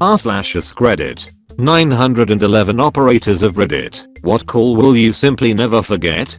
r/AskReddit. 911 operators of Reddit. What call will you simply never forget?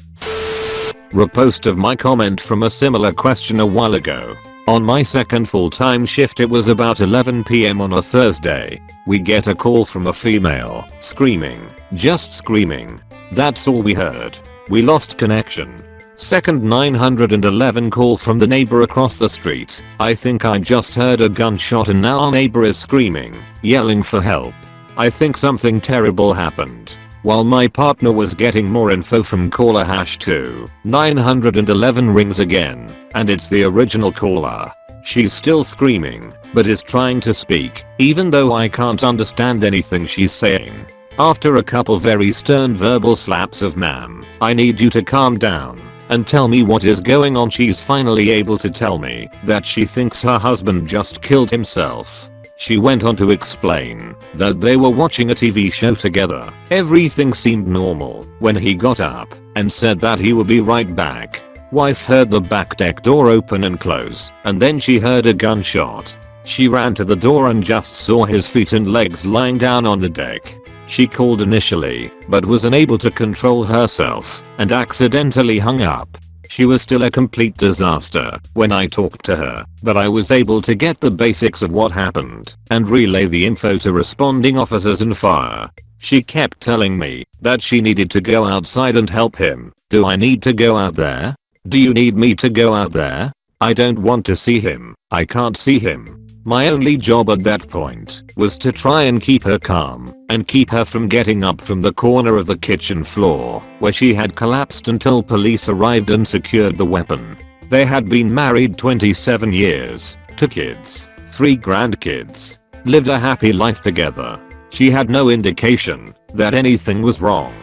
Repost of my comment from a similar question a while ago. On my second full-time shift, it was about 11 PM on a Thursday. We get a call from a female, screaming, just screaming. That's all we heard. We lost connection. Second 911 call from the neighbor across the street. I think I just heard a gunshot and now our neighbor is screaming, yelling for help. I think something terrible happened. While my partner was getting more info from caller #2, 911 rings again, and it's the original caller. She's still screaming, but is trying to speak, even though I can't understand anything she's saying. After a couple very stern verbal slaps of "Ma'am, I need you to calm down and tell me what is going on," she's finally able to tell me that she thinks her husband just killed himself. She went on to explain that they were watching a TV show together. Everything seemed normal when he got up and said that he would be right back. Wife heard the back deck door open and close, and then she heard a gunshot. She ran to the door and just saw his feet and legs lying down on the deck. She called initially, but was unable to control herself and accidentally hung up. She was still a complete disaster when I talked to her, but I was able to get the basics of what happened and relay the info to responding officers and fire. She kept telling me that she needed to go outside and help him. Do I need to go out there? Do you need me to go out there? I don't want to see him. I can't see him. My only job at that point was to try and keep her calm and keep her from getting up from the corner of the kitchen floor where she had collapsed until police arrived and secured the weapon. They had been married 27 years, 2 kids, 3 grandkids, lived a happy life together. She had no indication that anything was wrong.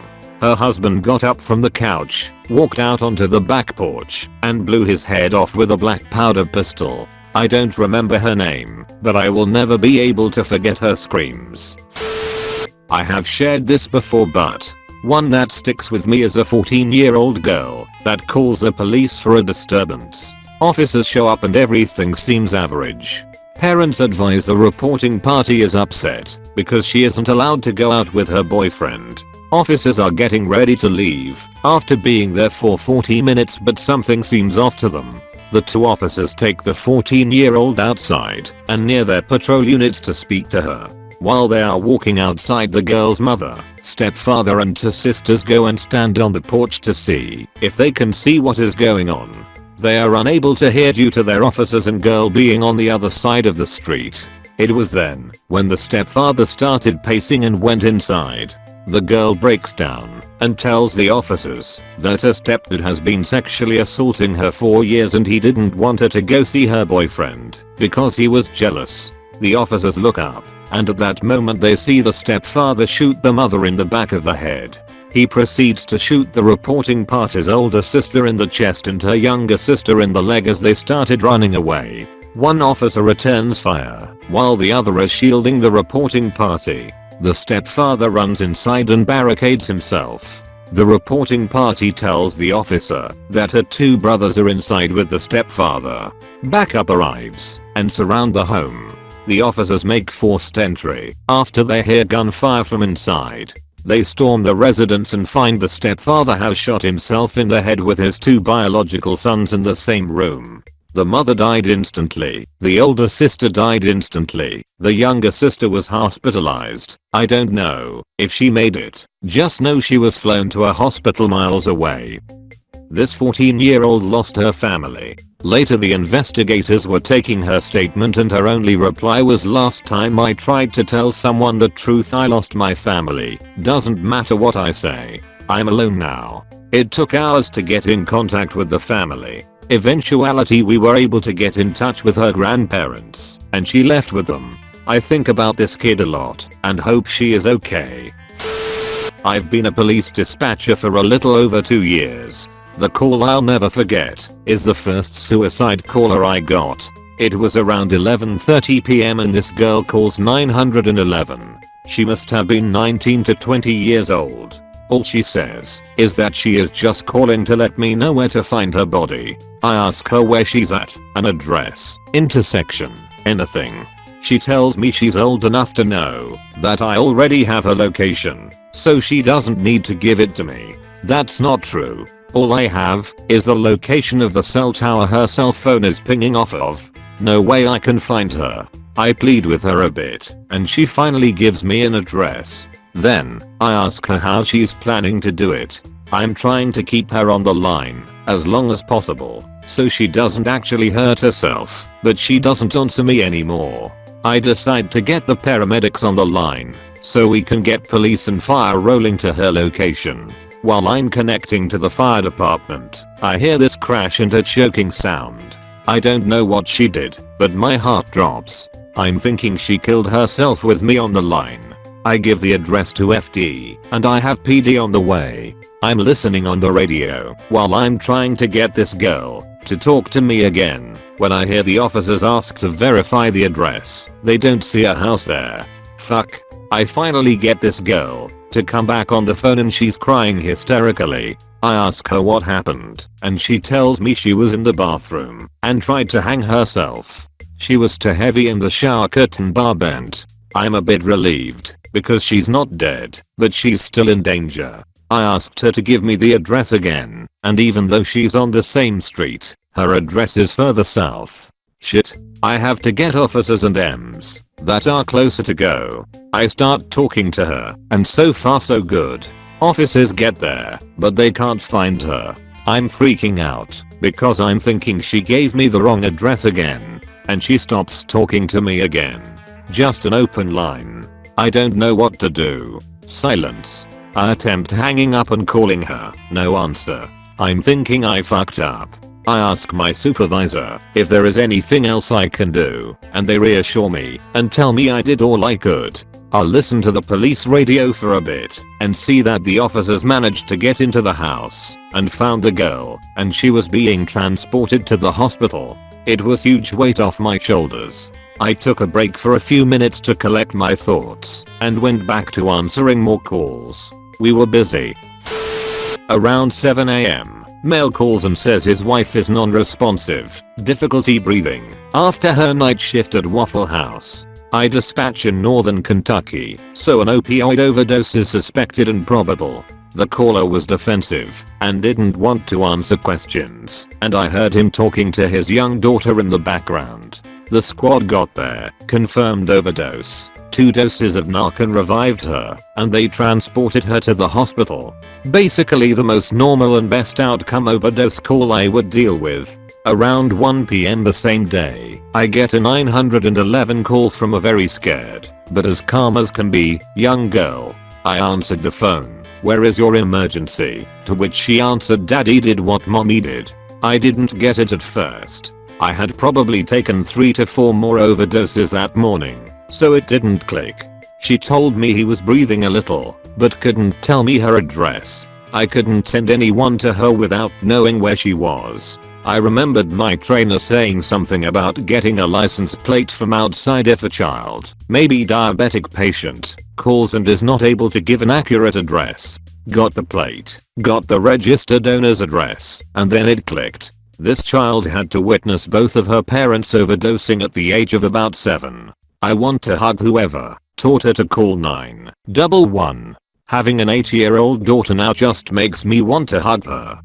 Her husband got up from the couch, walked out onto the back porch, and blew his head off with a black powder pistol. I don't remember her name, but I will never be able to forget her screams. I have shared this before, but one that sticks with me is a 14-year-old girl that calls the police for a disturbance. Officers show up and everything seems average. Parents advise the reporting party is upset because she isn't allowed to go out with her boyfriend. Officers are getting ready to leave after being there for 40 minutes, but something seems off to them. The 2 officers take the 14-year-old outside and near their patrol units to speak to her. While they are walking outside, the girl's mother, stepfather and 2 sisters go and stand on the porch to see if they can see what is going on. They are unable to hear due to their officers and girl being on the other side of the street. It was then when the stepfather started pacing and went inside. The girl breaks down and tells the officers that her stepdad has been sexually assaulting her for years and he didn't want her to go see her boyfriend because he was jealous. The officers look up, and at that moment they see the stepfather shoot the mother in the back of the head. He proceeds to shoot the reporting party's older sister in the chest and her younger sister in the leg as they started running away. One officer returns fire while the other is shielding the reporting party. The stepfather runs inside and barricades himself. The reporting party tells the officer that her 2 brothers are inside with the stepfather. Backup arrives and surround the home. The officers make forced entry after they hear gunfire from inside. They storm the residence and find the stepfather has shot himself in the head with his 2 biological sons in the same room. The mother died instantly. The older sister died instantly. The younger sister was hospitalized. I don't know if she made it. Just know she was flown to a hospital miles away. This 14-year-old lost her family. Later the investigators were taking her statement and her only reply was, "Last time I tried to tell someone the truth, I lost my family. Doesn't matter what I say. I'm alone now." It took hours to get in contact with the family. Eventuality, we were able to get in touch with her grandparents and she left with them. I think about this kid a lot and hope she is okay. I've been a police dispatcher for a little over 2 years. The call I'll never forget is the first suicide caller I got. It was around 11:30 PM and this girl calls 911. She must have been 19 to 20 years old. All she says is that she is just calling to let me know where to find her body. I ask her where she's at, an address, intersection, anything. She tells me she's old enough to know that I already have her location, so she doesn't need to give it to me. That's not true. All I have is the location of the cell tower her cell phone is pinging off of. No way I can find her. I plead with her a bit, and she finally gives me an address. Then, I ask her how she's planning to do it. I'm trying to keep her on the line as long as possible, so she doesn't actually hurt herself, but she doesn't answer me anymore. I decide to get the paramedics on the line, so we can get police and fire rolling to her location. While I'm connecting to the fire department, I hear this crash and a choking sound. I don't know what she did, but my heart drops. I'm thinking she killed herself with me on the line. I give the address to FD, and I have PD on the way. I'm listening on the radio while I'm trying to get this girl to talk to me again, when I hear the officers ask to verify the address. They don't see a house there. Fuck. I finally get this girl to come back on the phone and she's crying hysterically. I ask her what happened, and she tells me she was in the bathroom and tried to hang herself. She was too heavy and the shower curtain bar bent. I'm a bit relieved because she's not dead, but she's still in danger. I asked her to give me the address again, and even though she's on the same street, her address is further south. Shit. I have to get officers and M's that are closer to go. I start talking to her, and so far so good. Officers get there, but they can't find her. I'm freaking out because I'm thinking she gave me the wrong address again, and she stops talking to me again. Just an open line. I don't know what to do. Silence. I attempt hanging up and calling her. No answer. I'm thinking I fucked up. I ask my supervisor if there is anything else I can do, and they reassure me and tell me I did all I could. I'll listen to the police radio for a bit and see that the officers managed to get into the house and found the girl, and she was being transported to the hospital. It was huge weight off my shoulders. I took a break for a few minutes to collect my thoughts and went back to answering more calls. We were busy. Around 7 AM, male calls and says his wife is non-responsive, difficulty breathing, after her night shift at Waffle House. I dispatch in northern Kentucky, so an opioid overdose is suspected and probable. The caller was defensive and didn't want to answer questions, and I heard him talking to his young daughter in the background. The squad got there, confirmed overdose. 2 doses of Narcan revived her, and they transported her to the hospital. Basically the most normal and best outcome overdose call I would deal with. Around 1 PM the same day, I get a 911 call from a very scared, but as calm as can be, young girl. I answered the phone. "Where is your emergency?" To which she answered, "Daddy did what mommy did." I didn't get it at first. I had probably taken 3 to 4 more overdoses that morning, so it didn't click. She told me he was breathing a little, but couldn't tell me her address. I couldn't send anyone to her without knowing where she was. I remembered my trainer saying something about getting a license plate from outside if a child, maybe diabetic patient, calls and is not able to give an accurate address. Got the plate, got the registered owner's address, and then it clicked. This child had to witness both of her parents overdosing at the age of about 7. I want to hug whoever taught her to call 911. Having an 8-year-old daughter now just makes me want to hug her.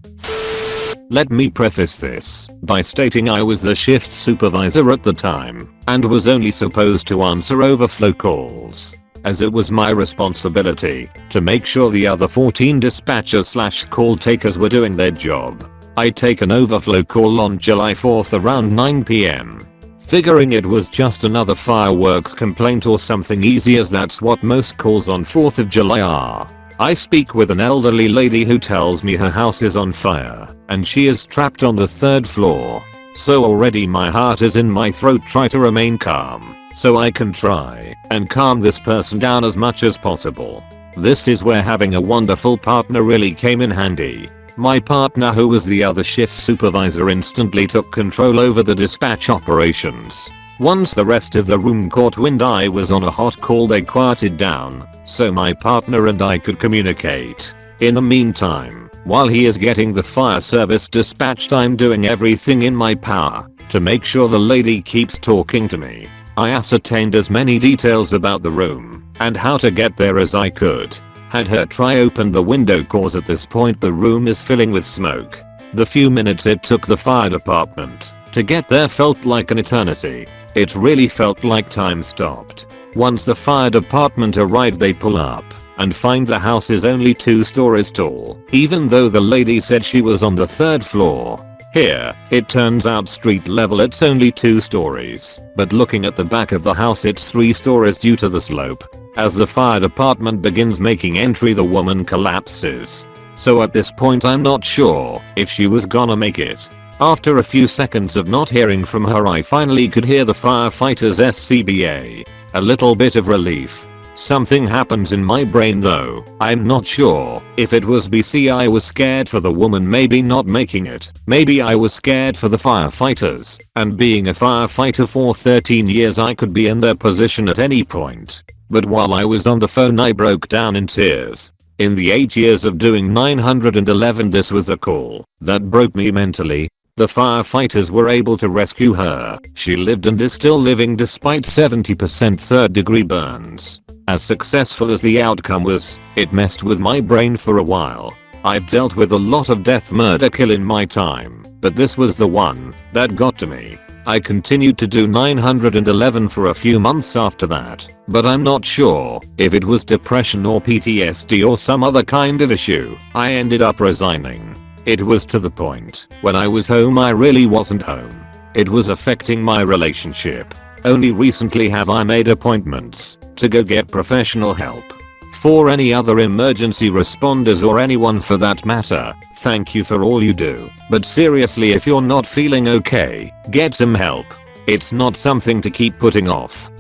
Let me preface this by stating I was the shift supervisor at the time and was only supposed to answer overflow calls, as it was my responsibility to make sure the other 14 dispatchers/call takers were doing their job. I take an overflow call on July 4th around 9 PM. Figuring it was just another fireworks complaint or something easy, as that's what most calls on 4th of July are. I speak with an elderly lady who tells me her house is on fire and she is trapped on the 3rd floor. So already my heart is in my throat. Try to remain calm so I can try and calm this person down as much as possible. This is where having a wonderful partner really came in handy. My partner, who was the other shift supervisor, instantly took control over the dispatch operations. Once the rest of the room caught wind I was on a hot call, they quieted down so my partner and I could communicate. In the meantime, while he is getting the fire service dispatched, I'm doing everything in my power to make sure the lady keeps talking to me. I ascertained as many details about the room and how to get there as I could. Had her try open the window cause at this point the room is filling with smoke. The few minutes it took the fire department to get there felt like an eternity. It really felt like time stopped. Once the fire department arrived they pull up and find the house is only 2 stories tall, even though the lady said she was on the 3rd floor. Here, it turns out street level it's only 2 stories, but looking at the back of the house it's 3 stories due to the slope. As the fire department begins making entry the woman collapses. So at this point I'm not sure if she was gonna make it. After a few seconds of not hearing from her I finally could hear the firefighters SCBA. A little bit of relief. Something happens in my brain though. I'm not sure if it was BC I was scared for the woman maybe not making it. Maybe I was scared for the firefighters. And being a firefighter for 13 years I could be in their position at any point. But while I was on the phone I broke down in tears. In the 8 years of doing 911 this was a call that broke me mentally. The firefighters were able to rescue her. She lived and is still living despite 70% 3rd degree burns. As successful as the outcome was, it messed with my brain for a while. I've dealt with a lot of death murder kill in my time, but this was the one that got to me. I continued to do 911 for a few months after that, but I'm not sure if it was depression or PTSD or some other kind of issue. I ended up resigning. It was to the point when I was home I really wasn't home. It was affecting my relationship. Only recently have I made appointments to go get professional help. For any other emergency responders or anyone for that matter, thank you for all you do. But seriously if you're not feeling okay, get some help. It's not something to keep putting off.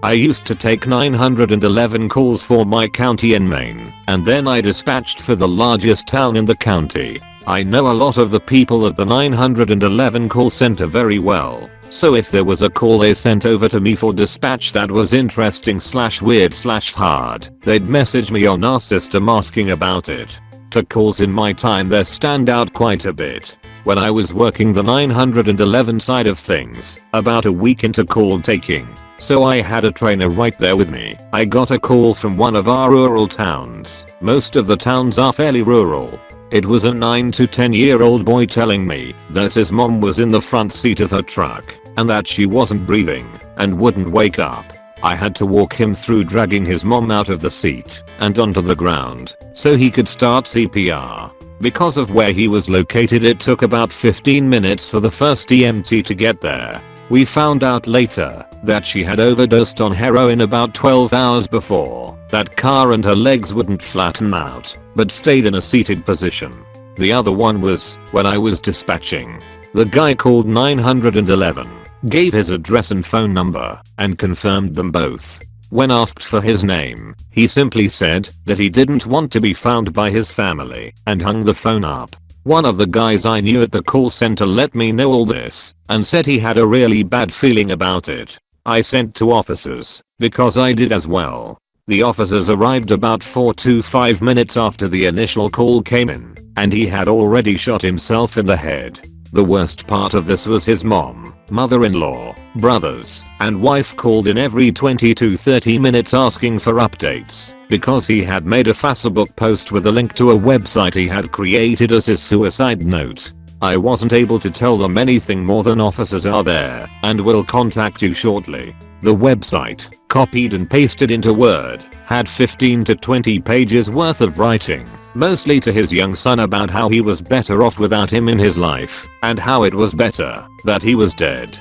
I used to take 911 calls for my county in Maine, and then I dispatched for the largest town in the county. I know a lot of the people at the 911 call center very well. So if there was a call they sent over to me for dispatch that was interesting / weird / hard, they'd message me on our system asking about it. To calls in my time there stand out quite a bit. When I was working the 911 side of things, about a week into call taking, so I had a trainer right there with me, I got a call from one of our rural towns. Most of the towns are fairly rural. It was a 9 to 10-year-old boy telling me that his mom was in the front seat of her truck and that she wasn't breathing and wouldn't wake up. I had to walk him through dragging his mom out of the seat and onto the ground so he could start CPR. Because of where he was located it took about 15 minutes for the first EMT to get there. We found out later that she had overdosed on heroin about 12 hours before that car and her legs wouldn't flatten out, but stayed in a seated position. The other one was when I was dispatching. The guy called 911, gave his address and phone number, and confirmed them both. When asked for his name, he simply said that he didn't want to be found by his family and hung the phone up. One of the guys I knew at the call center let me know all this and said he had a really bad feeling about it. I sent 2 officers because I did as well. The officers arrived about 4 to 5 minutes after the initial call came in, and he had already shot himself in the head. The worst part of this was his mom, mother-in-law, brothers, and wife called in every 20 to 30 minutes asking for updates because he had made a Facebook post with a link to a website he had created as his suicide note. I wasn't able to tell them anything more than officers are there and will contact you shortly. The website, copied and pasted into Word, had 15 to 20 pages worth of writing, mostly to his young son about how he was better off without him in his life and how it was better that he was dead.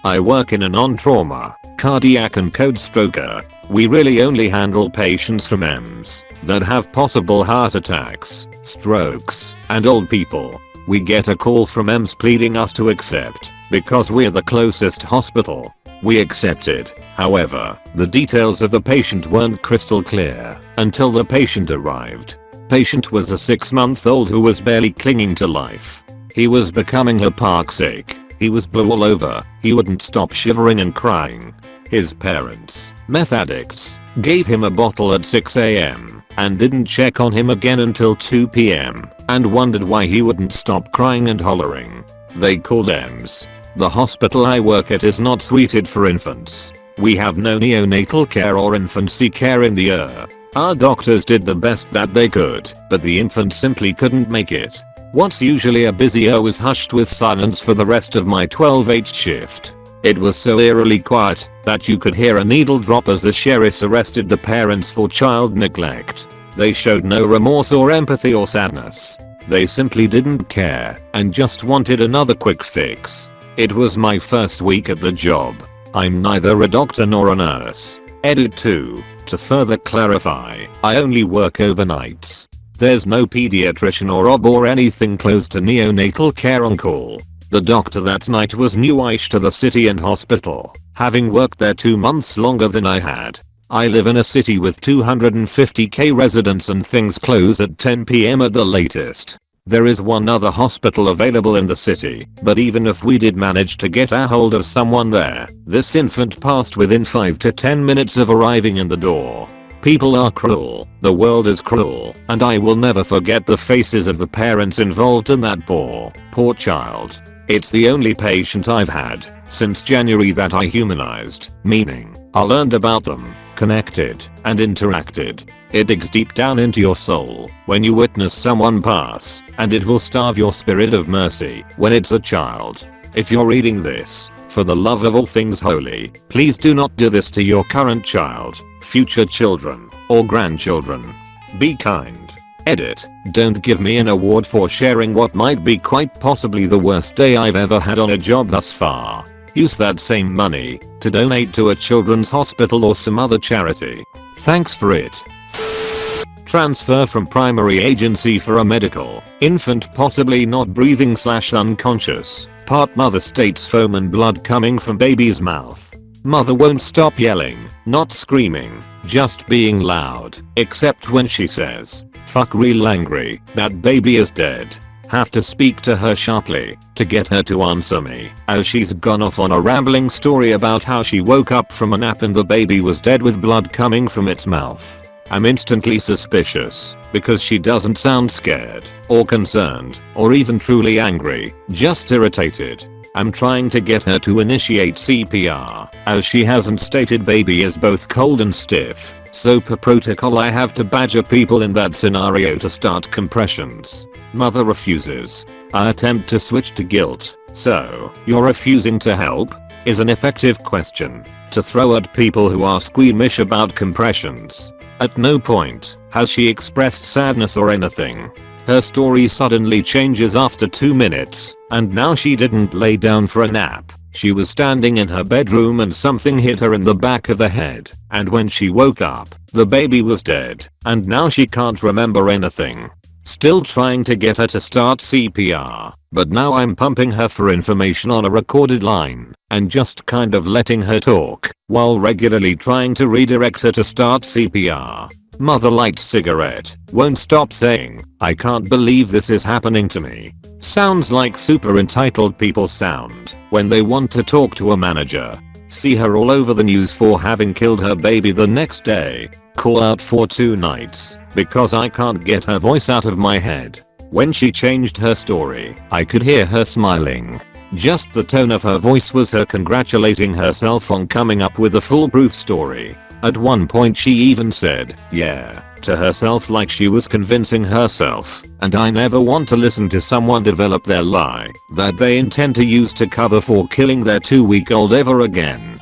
I work in a non-trauma, cardiac and code stroker. We really only handle patients from EMS that have possible heart attacks, strokes, and old people. We get a call from EMS pleading us to accept because we're the closest hospital. We accepted. However, the details of the patient weren't crystal clear until the patient arrived. Patient was a 6-month-old who was barely clinging to life. He was becoming hypoxic. He was blue all over. He wouldn't stop shivering and crying. His parents, meth addicts, gave him a bottle at 6 AM and didn't check on him again until 2 PM and wondered why he wouldn't stop crying and hollering. They called EMS. The hospital I work at is not suited for infants. We have no neonatal care or infancy care in the ER. Our doctors did the best that they could, but the infant simply couldn't make it. What's usually a busy ER was hushed with silence for the rest of my 12H shift. It was so eerily quiet that you could hear a needle drop as the sheriffs arrested the parents for child neglect. They showed no remorse or empathy or sadness. They simply didn't care and just wanted another quick fix. It was my first week at the job. I'm neither a doctor nor a nurse. Edit 2. To further clarify, I only work overnights. There's no pediatrician or OB or anything close to neonatal care on call. The doctor that night was newish to the city and hospital, having worked there 2 months longer than I had. I live in a city with 250k residents and things close at 10 PM at the latest. There is one other hospital available in the city, but even if we did manage to get a hold of someone there, this infant passed within 5 to 10 minutes of arriving in the door. People are cruel, the world is cruel, and I will never forget the faces of the parents involved in that poor child. It's the only patient I've had since January that I humanized, meaning I learned about them, connected, and interacted. It digs deep down into your soul when you witness someone pass, and it will starve your spirit of mercy when it's a child. If you're reading this, for the love of all things holy, please do not do this to your current child, future children, or grandchildren. Be kind. Edit. Don't give me an award for sharing what might be quite possibly the worst day I've ever had on a job thus far. Use that same money to donate to a children's hospital or some other charity. Thanks for it. Transfer from primary agency for a medical. Infant possibly not breathing / unconscious. Part mother states foam and blood coming from baby's mouth. Mother won't stop yelling, not screaming, just being loud, except when she says, "Fuck real angry, that baby is dead." Have to speak to her sharply to get her to answer me, as she's gone off on a rambling story about how she woke up from a nap and the baby was dead with blood coming from its mouth. I'm instantly suspicious because she doesn't sound scared or concerned or even truly angry, just irritated. I'm trying to get her to initiate CPR as she hasn't stated baby is both cold and stiff, so per protocol I have to badger people in that scenario to start compressions. Mother refuses. I attempt to switch to guilt. So, you're refusing to help? Is an effective question to throw at people who are squeamish about compressions. At no point has she expressed sadness or anything. Her story suddenly changes after 2 minutes, and now she didn't lay down for a nap. She was standing in her bedroom and something hit her in the back of the head, and when she woke up, the baby was dead, and now she can't remember anything. Still trying to get her to start CPR, but now I'm pumping her for information on a recorded line, and just kind of letting her talk, while regularly trying to redirect her to start CPR. Mother lights cigarette, won't stop saying, "I can't believe this is happening to me." Sounds like super entitled people sound when they want to talk to a manager. See her all over the news for having killed her baby the next day. Call out for 2 nights because I can't get her voice out of my head. When she changed her story, I could hear her smiling. Just the tone of her voice was her congratulating herself on coming up with a foolproof story. At one point she even said, "yeah," to herself like she was convincing herself, and I never want to listen to someone develop their lie that they intend to use to cover for killing their 2-week-old ever again.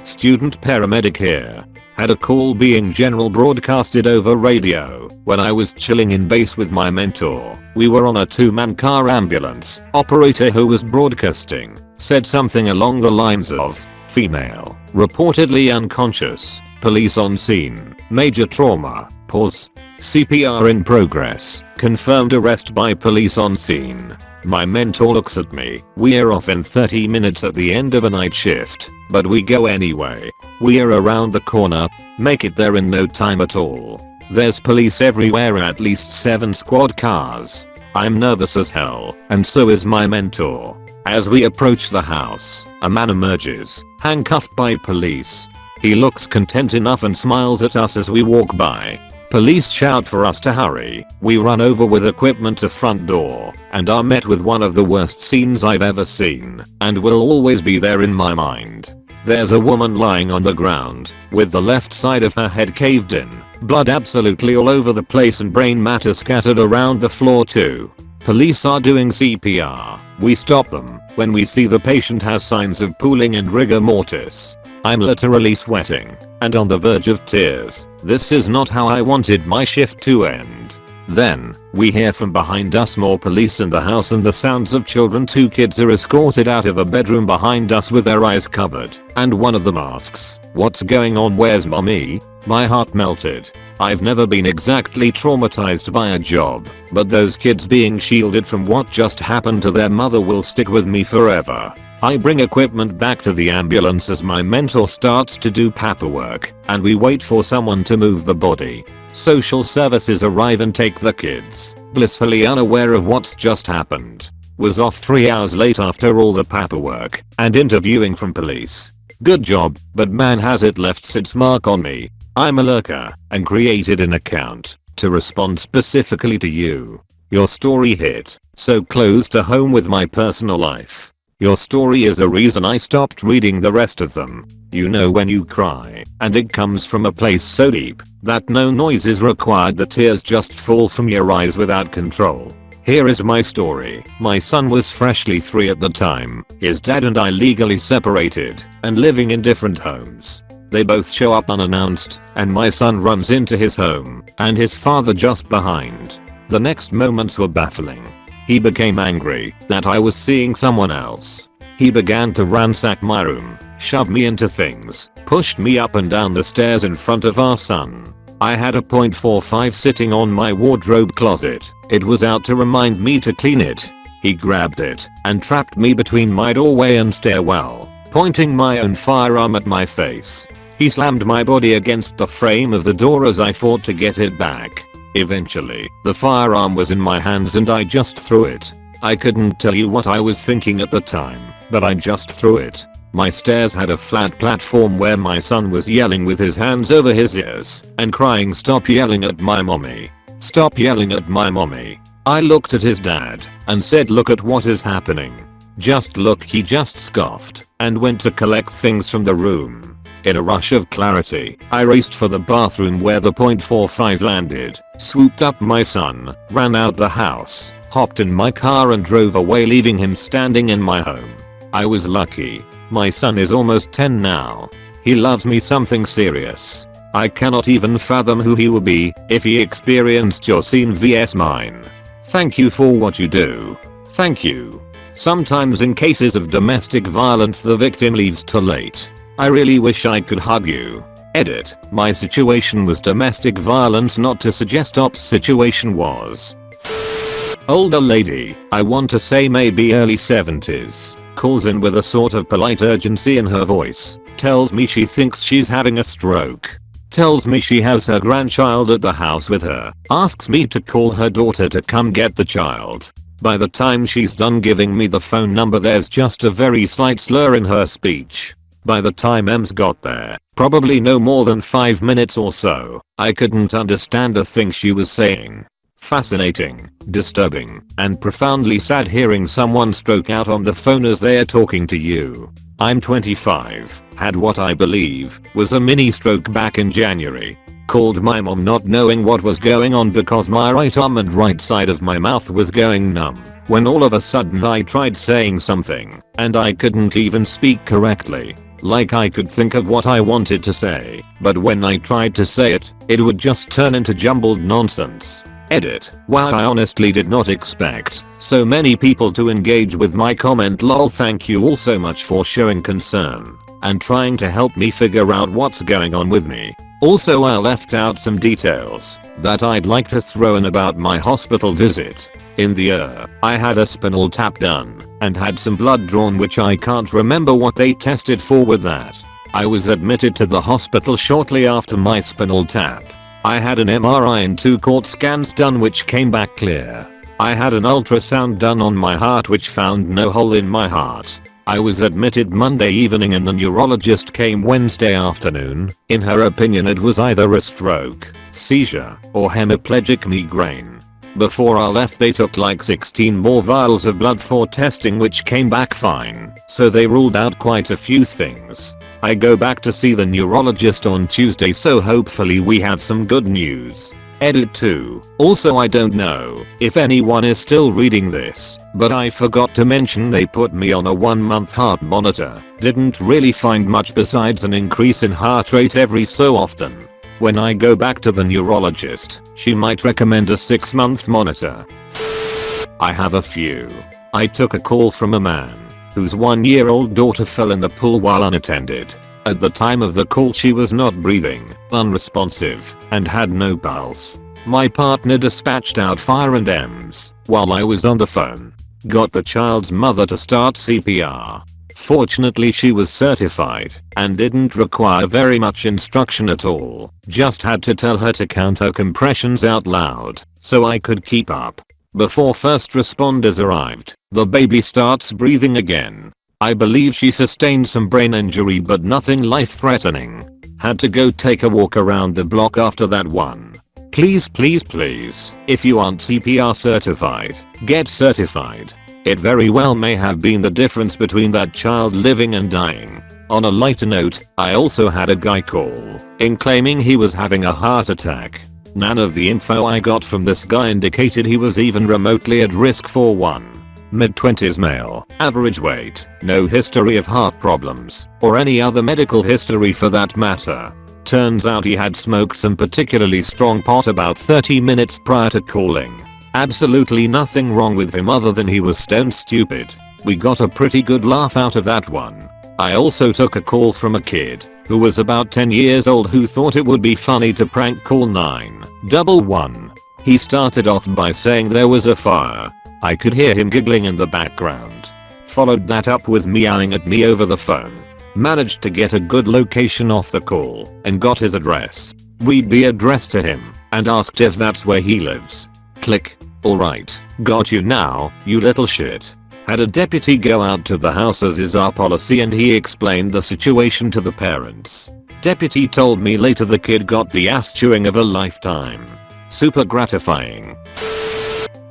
Student paramedic here. Had a call being general broadcasted over radio when I was chilling in base with my mentor. We were on a 2-man car ambulance. Operator who was broadcasting said something along the lines of, "Female, reportedly unconscious, police on scene, major trauma, pause, CPR in progress, confirmed arrest by police on scene." My mentor looks at me. We're off in 30 minutes at the end of a night shift, but we go anyway. We're around the corner, make it there in no time at all. There's police everywhere, at least 7 squad cars. I'm nervous as hell, and so is my mentor. As we approach the house, a man emerges, handcuffed by police. He looks content enough and smiles at us as we walk by. Police shout for us to hurry. We run over with equipment to front door and are met with one of the worst scenes I've ever seen and will always be there in my mind. There's a woman lying on the ground with the left side of her head caved in, blood absolutely all over the place and brain matter scattered around the floor too. Police are doing CPR. We stop them when we see the patient has signs of pooling and rigor mortis. I'm literally sweating and on the verge of tears. This is not how I wanted my shift to end. Then, we hear from behind us more police in the house and the sounds of children. 2 kids are escorted out of a bedroom behind us with their eyes covered, and one of them asks, "What's going on? Where's mommy?" My heart melted. I've never been exactly traumatized by a job, but those kids being shielded from what just happened to their mother will stick with me forever. I bring equipment back to the ambulance as my mentor starts to do paperwork, and we wait for someone to move the body. Social services arrive and take the kids, blissfully unaware of what's just happened. Was off 3 hours late after all the paperwork and interviewing from police. Good job, but man has it left its mark on me. I'm a lurker and created an account to respond specifically to you. Your story hit so close to home with my personal life. Your story is a reason I stopped reading the rest of them. You know when you cry, and it comes from a place so deep that no noise is required, the tears just fall from your eyes without control. Here is my story. My son was freshly 3 at the time. His dad and I legally separated and living in different homes. They both show up unannounced, and my son runs into his home, and his father just behind. The next moments were baffling. He became angry that I was seeing someone else. He began to ransack my room, shove me into things, pushed me up and down the stairs in front of our son. I had a .45 sitting on my wardrobe closet. It was out to remind me to clean it. He grabbed it and trapped me between my doorway and stairwell, pointing my own firearm at my face. He slammed my body against the frame of the door as I fought to get it back. Eventually, the firearm was in my hands and I just threw it. I couldn't tell you what I was thinking at the time, but I just threw it. My stairs had a flat platform where my son was yelling with his hands over his ears and crying, "Stop yelling at my mommy. Stop yelling at my mommy." I looked at his dad and said, "Look at what is happening. Just look." He just scoffed and went to collect things from the room. In a rush of clarity, I raced for the bathroom where the .45 landed, swooped up my son, ran out the house, hopped in my car and drove away, leaving him standing in my home. I was lucky. My son is almost 10 now. He loves me something serious. I cannot even fathom who he would be if he experienced your scene vs mine. Thank you for what you do. Thank you. Sometimes in cases of domestic violence the victim leaves too late. I really wish I could hug you. Edit. My situation was domestic violence, not to suggest Op's situation was. Older lady, I want to say maybe early 70s, calls in with a sort of polite urgency in her voice, tells me she thinks she's having a stroke, tells me she has her grandchild at the house with her, asks me to call her daughter to come get the child. By the time she's done giving me the phone number, there's just a very slight slur in her speech. By the time Ems got there, probably no more than 5 minutes or so, I couldn't understand a thing she was saying. Fascinating, disturbing, and profoundly sad hearing someone stroke out on the phone as they're talking to you. I'm 25, had what I believe was a mini stroke back in January. Called my mom not knowing what was going on because my right arm and right side of my mouth was going numb. When all of a sudden I tried saying something, and I couldn't even speak correctly. Like I could think of what I wanted to say, but when I tried to say it, it would just turn into jumbled nonsense. Edit. Wow, I honestly did not expect so many people to engage with my comment. Lol, thank you all so much for showing concern and trying to help me figure out what's going on with me. Also, I left out some details that I'd like to throw in about my hospital visit. In the I had a spinal tap done and had some blood drawn, which I can't remember what they tested for with that. I was admitted to the hospital shortly after my spinal tap. I had an MRI and 2 CT scans done which came back clear. I had an ultrasound done on my heart which found no hole in my heart. I was admitted Monday evening and the neurologist came Wednesday afternoon. In her opinion it was either a stroke, seizure, or hemiplegic migraine. Before I left they took like 16 more vials of blood for testing which came back fine, so they ruled out quite a few things. I go back to see the neurologist on Tuesday, so hopefully we have some good news. Edit 2. Also, I don't know if anyone is still reading this, but I forgot to mention they put me on a 1-month heart monitor. Didn't really find much besides an increase in heart rate every so often. When I go back to the neurologist, she might recommend a 6-month monitor. I have a few. I took a call from a man whose 1-year-old daughter fell in the pool while unattended. At the time of the call she was not breathing, unresponsive, and had no pulse. My partner dispatched out fire and EMS while I was on the phone. Got the child's mother to start CPR. Fortunately she was certified and didn't require very much instruction at all. Just had to tell her to count her compressions out loud so I could keep up. Before first responders arrived, the baby starts breathing again. I believe she sustained some brain injury but nothing life-threatening. Had to go take a walk around the block after that one. Please, if you aren't CPR certified, get certified. It very well may have been the difference between that child living and dying. On a lighter note, I also had a guy call in claiming he was having a heart attack. None of the info I got from this guy indicated he was even remotely at risk for one. Mid-20s male, average weight, no history of heart problems, or any other medical history for that matter. Turns out he had smoked some particularly strong pot about 30 minutes prior to calling. Absolutely nothing wrong with him other than he was stone stupid. We got a pretty good laugh out of that one. I also took a call from a kid who was about 10 years old who thought it would be funny to prank call 911. He started off by saying there was a fire. I could hear him giggling in the background. Followed that up with meowing at me over the phone. Managed to get a good location off the call and got his address. Read the address to him and asked if that's where he lives. Click. Alright, got you now, you little shit. Had a deputy go out to the house as is our policy and he explained the situation to the parents. Deputy told me later the kid got the ass chewing of a lifetime. Super gratifying.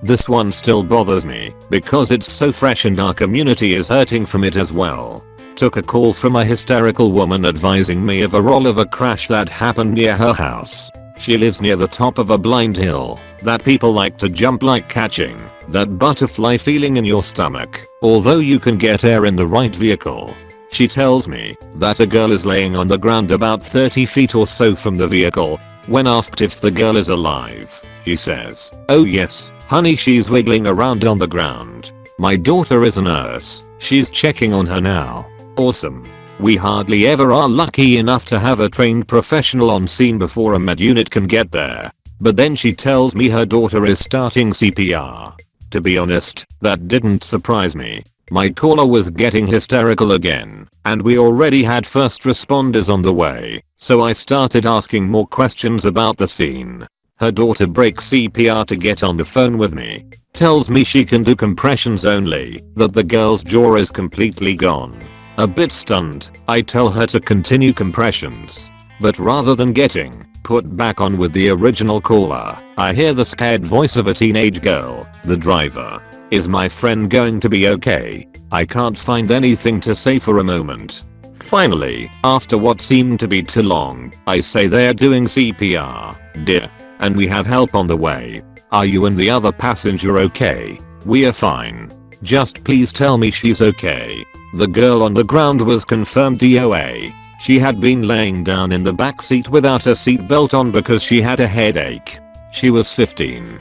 This one still bothers me because it's so fresh and our community is hurting from it as well. Took a call from a hysterical woman advising me of a rollover crash that happened near her house. She lives near the top of a blind hill that people like to jump like catching that butterfly feeling in your stomach, although you can get air in the right vehicle. She tells me that a girl is laying on the ground about 30 feet or so from the vehicle. When asked if the girl is alive, she says, "Oh yes, honey, she's wiggling around on the ground. My daughter is a nurse. She's checking on her now." Awesome. We hardly ever are lucky enough to have a trained professional on scene before a med unit can get there. But then she tells me her daughter is starting CPR. To be honest, that didn't surprise me. My caller was getting hysterical again, and we already had first responders on the way, so I started asking more questions about the scene. Her daughter breaks CPR to get on the phone with me. Tells me she can do compressions only, that the girl's jaw is completely gone. A bit stunned, I tell her to continue compressions. But rather than getting put back on with the original caller, I hear the scared voice of a teenage girl, the driver. Is my friend going to be okay? I can't find anything to say for a moment. Finally, after what seemed to be too long, I say they're doing CPR, dear, and we have help on the way. Are you and the other passenger okay? We are fine. Just please tell me she's okay. The girl on the ground was confirmed DOA. She had been laying down in the back seat without a seatbelt on because she had a headache. She was 15.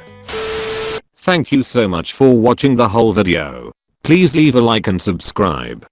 Thank you so much for watching the whole video. Please leave a like and subscribe.